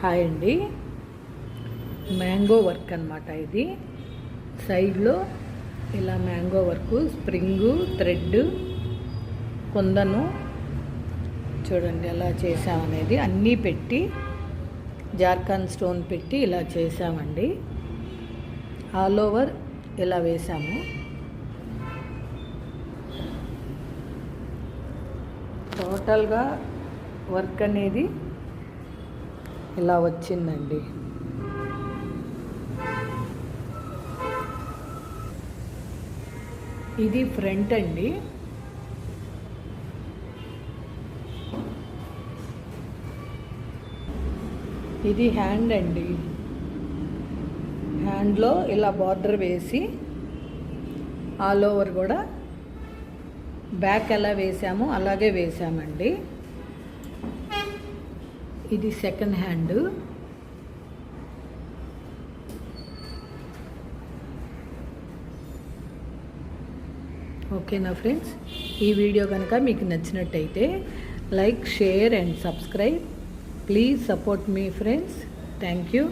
Hi అండి. Mango work అన్నమాట. ఇది సైడ్లో ఇలా మ్యాంగో వర్క్, స్ప్రింగు, థ్రెడ్, కుందను చూడండి ఎలా చేసామనేది అన్నీ పెట్టి జార్ఖండ్ స్టోన్ పెట్టి ఇలా చేసామండి. ఆల్ ఓవర్ ఇలా వేసాము. టోటల్గా వర్క్ అనేది ఇలా వచ్చిందండి. ఇది ఫ్రంట్ అండి. ఇది హ్యాండ్ అండి. హ్యాండ్లో ఇలా బార్డర్ వేసి ఆల్ ఓవర్ కూడా బ్యాక్ ఎలా వేసామో అలాగే వేసామండి. ఇది సెకండ్ హ్యాండ్. ఓకేనా ఫ్రెండ్స్, ఈ వీడియో కనుక మీకు నచ్చినట్టయితే like, share and subscribe. Please support me friends. Thank you.